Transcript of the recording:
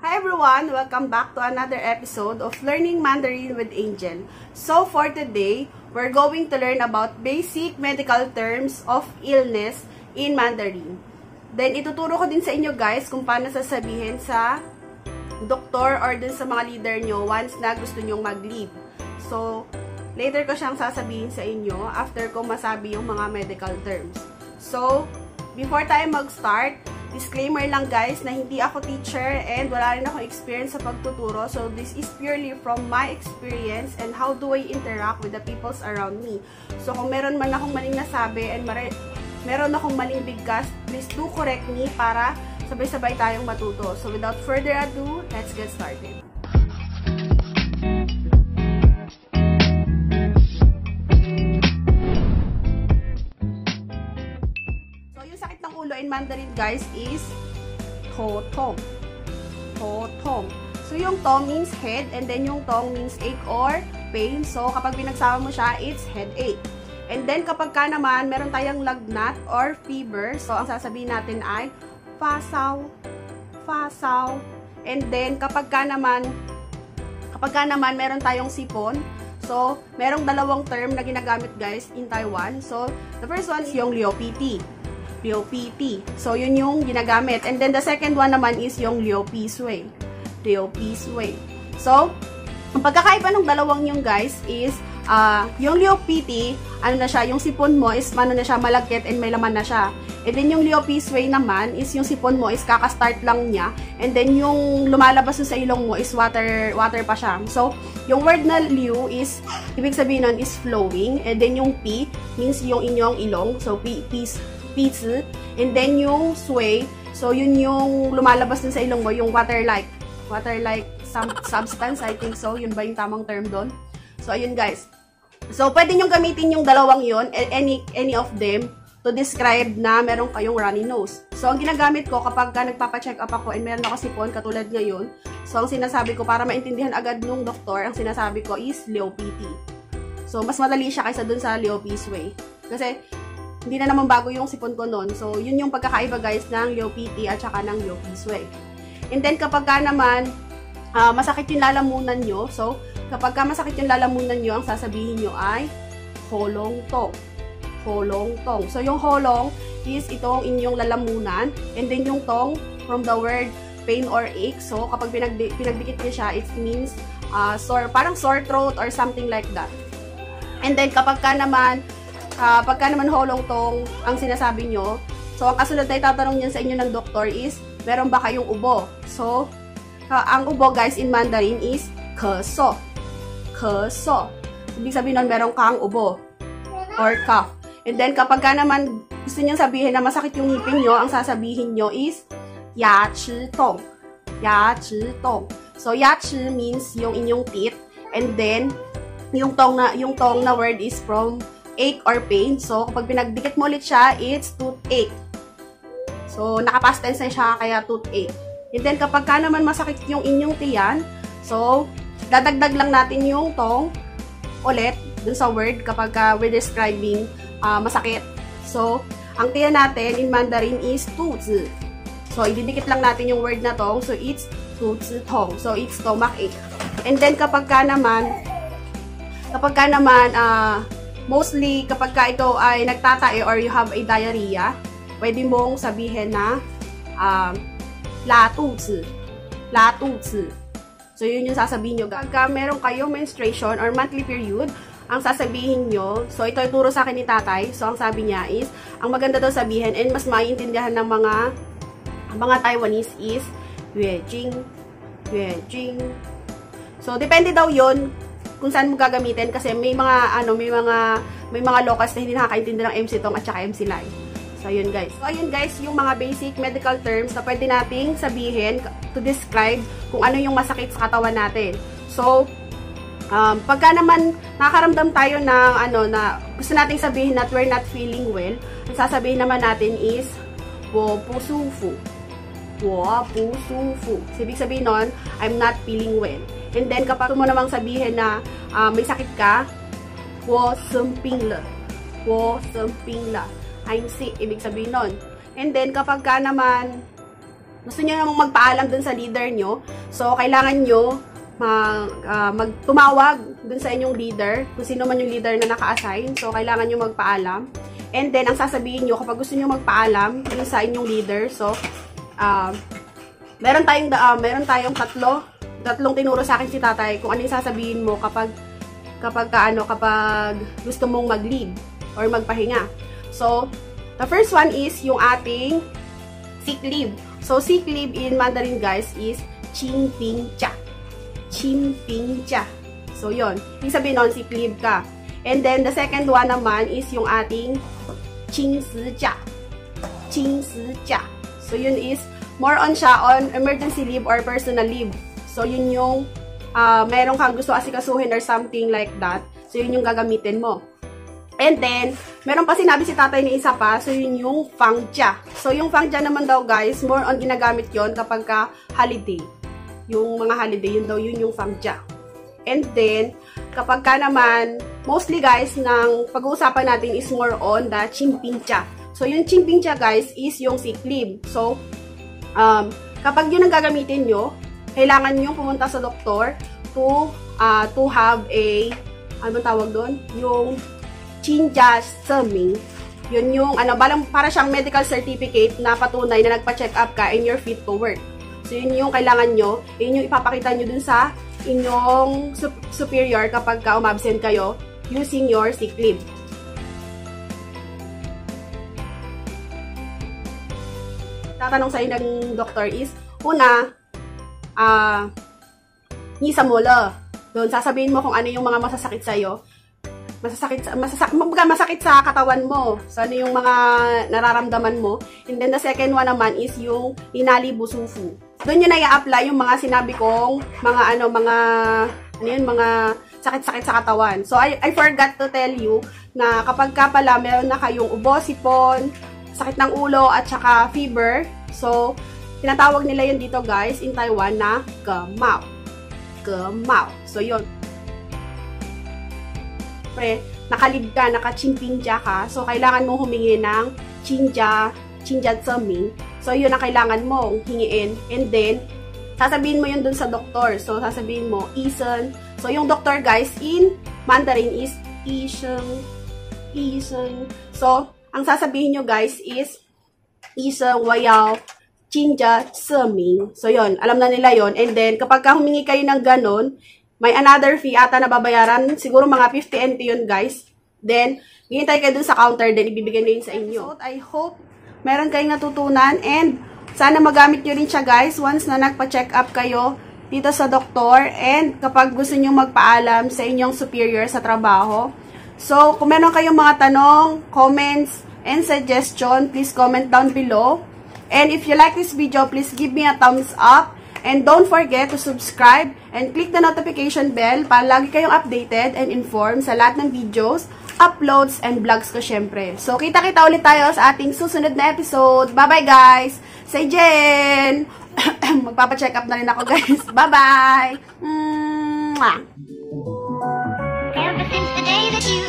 Hi everyone! Welcome back to another episode of Learning Mandarin with Angel. So for today, we're going to learn about basic medical terms of illness in Mandarin. Then ituturo ko din sa inyo guys kung paano sasabihin sa doktor or dun sa mga leader nyo once na gusto nyong mag-leave. So later ko siyang sasabihin sa inyo after ko masabi yung mga medical terms. So before tayo mag-start, disclaimer lang guys na hindi ako teacher and wala rin akong experience sa pagtuturo. So this is purely from my experience and how do I interact with the peoples around me. So kung meron man akong maling nasabi and meron akong maling bigkas, please do correct me para sabay-sabay tayong matuto. So without further ado, let's get started. In Mandarin guys is to tong. So yung tong means head and then yung tong means ache or pain. So kapag pinagsama mo siya, it's headache. And then kapag ka naman meron tayong lagnat or fever, so ang sasabihin natin ay fasaw. And then kapag ka naman meron tayong sipon, so merong dalawang term na ginagamit guys in Taiwan. So the first one is yung Liu PT. So, yun yung ginagamit. And then, the second one naman is yung Liu Pi Sui. So, ang pagkakaiba ng dalawang yung guys is, yung Liu PT, ano na siya, yung sipon mo is, na siya, malagkit and may laman na siya. And then, yung Liu Pi Sui naman is, yung sipon mo is, kakastart lang niya. And then, yung lumalabas sa ilong mo is, water pa siya. So, yung word na Liu is, ibig sabihin nun is flowing. And then, yung Pi means yung inyong ilong. So, Pizi. And then yung sway, so yun yung lumalabas dun sa ilong mo, yung water-like substance, I think so. Yun ba yung tamang term doon? So, ayun guys. So, pwede nyo gamitin yung dalawang yun, any of them, to describe na meron kayong runny nose. So, ang ginagamit ko kapag nagpapacheck up ako and meron ako sipon, katulad ngayon, so, ang sinasabi ko, para maintindihan agad nung doktor, ang sinasabi ko is Liu PT. So, mas madali siya kaysa dun sa Liu Pi Sui. Kasi, hindi na naman bago yung sipon ko nun. So, yun yung pagkakaiba guys ng Liu PT at saka ng Liu Pi Sui. And then, kapag ka naman masakit yung lalamunan nyo, so, kapag ka masakit yung lalamunan nyo, ang sasabihin nyo ay holong tong. So, yung holong is itong inyong lalamunan. And then, yung tong, from the word pain or ache. So, kapag pinagdikit nyo siya, it means parang sore throat or something like that. And then, kapag ka naman pagka naman holong tong ang sinasabi nyo, so ang kasunod na itatanong niyan sa inyo ng doktor is, meron ba kayong ubo? So, ang ubo guys in Mandarin is keso. Ibig sabihin nun, meron kang ubo or cough. And then kapag ka naman gusto nyo sabihin na masakit yung ngipin nyo, ang sasabihin nyo is ya chi tong. So, ya chi means yung inyong teeth. And then, yung tong na word is from ache or pain. So, kapag pinagdikit mo ulit siya, it's toothache. So, naka-past tense na siya, kaya toothache. And then, kapag ka naman masakit yung inyong tiyan, so, dadagdag lang natin yung tong ulit dun sa word kapag we're describing masakit. So, ang tiyan natin in Mandarin is tuzi. So, ididikit lang natin yung word na tong. So, it's tuzi tong. So, it's stomach ache. And then, kapag ka naman, mostly, kapag ka ito ay nagtatae or you have a diarrhea, pwede mong sabihin na la tuzi. So, yun yung sasabihin nyo. Kapag meron kayong menstruation or monthly period, ang sasabihin nyo, so ito ituro sa akin ni tatay, so ang sabi niya is, ang maganda daw sabihin and mas maiintindihan ng mga Taiwanese is, yue jing. So, depende daw yun kung saan mo gagamitin kasi may mga locals na hindi nakakaintindi ng MC Tong at saka MC Lai. So, ayun guys. So, ayun guys, yung mga basic medical terms na pwede nating sabihin to describe kung ano yung masakit sa katawan natin. So, pagka naman nakakaramdam tayo ng na gusto nating sabihin that we're not feeling well, ang sasabihin naman natin is wo bu su fu. So, ibig sabihin nun, I'm not feeling well. And then, kapag mo namang sabihin na may sakit ka, wo生病了. I'm sick. Ibig sabihin nun. And then, kapag ka naman gusto nyo namang magpaalam dun sa leader nyo. So, kailangan nyo magtumawag dun sa inyong leader, kung sino man yung leader na naka-assign. So, kailangan nyo magpaalam. And then, ang sasabihin nyo, kapag gusto nyo magpaalam dun sa inyong leader, so, meron tayong tatlong tinuro sa akin si tatay kung ano yung sasabihin mo kapag gusto mong mag-leave or magpahinga. So, the first one is yung ating sick leave. So, sick leave in Mandarin, guys, is qing ping cha. Qing ping cha. So, yun. Ibig sabihin nun, sick leave ka. And then, the second one naman is yung ating qing si cha. Qing si cha. So, yun is more on siya on emergency leave or personal leave. So, yun yung meron kang gusto asikasuhin or something like that. So, yun yung gagamitin mo. And then, meron pa sinabi si tatay ni isa pa. So, yun yung fangja. So, yung fangja naman daw, guys, more on ginagamit yon kapag ka holiday. Yung mga holiday, yun yung fangja. And then, kapag ka naman, mostly, guys, ng pag-uusapan natin is more on the chimpingcha. So, yung chimpingcha, guys, is yung sick leave. So, kapag yun ang gagamitin nyo, kailangan nyo pumunta sa doktor to have a, ano tawag doon? Yung Jinja Seming. Yun yung, para siyang medical certificate na patunay na nagpa-check up ka and you're fit to work. So, yun yung kailangan nyo. Yun yung ipapakita nyo dun sa inyong superior kapag ka umabsent kayo using your sick leave. Tatanong sa'yo ng doktor is, una, nisa mo la. Doon, sasabihin mo kung ano yung mga masasakit sa'yo. Masakit sa katawan mo. So, ano yung mga nararamdaman mo. And then, the second one naman is yung inali busufu. Doon yun na i-apply yung mga sinabi kong mga sakit-sakit sa katawan. So, I forgot to tell you na kapag ka pala meron na kayong ubo, sipon, sakit ng ulo, at saka fever. So, tinatawag nila yun dito, guys, in Taiwan na gemao. Gemao. So, yun. Pre, nakalib ka, naka-chimpingja ka. So, kailangan mong humingi ng Jinja Seming. So, yun ang kailangan mong hingiin. And then, sasabihin mo yun dun sa doktor. So, sasabihin mo, Isen. So, yung doktor, guys, in Mandarin is Isen. So, ang sasabihin nyo, guys, is Isen Wayao Jinja Seming. So, yun. Alam na nila yun. And then, kapag humingi kayo ng ganun, may another fee ata na babayaran. Siguro mga 50 NT yun, guys. Then, hihintay kayo dun sa counter. Then, ibibigay na yun sa inyo. So, I hope meron kayong natutunan. And, sana magamit nyo rin siya, guys, once na nagpa-check up kayo dito sa doktor. And, kapag gusto nyo magpaalam sa inyong superior sa trabaho. So, kung meron kayong mga tanong, comments, and suggestion, please comment down below. And if you like this video, please give me a thumbs up. And don't forget to subscribe and click the notification bell para lagi kayong updated and informed sa lahat ng videos, uploads, and vlogs ko syempre. So, kita-kita ulit tayo sa ating susunod na episode. Bye-bye, guys! Say Jen! Magpapacheck up na rin ako, guys. Bye-bye! Ever since the day that you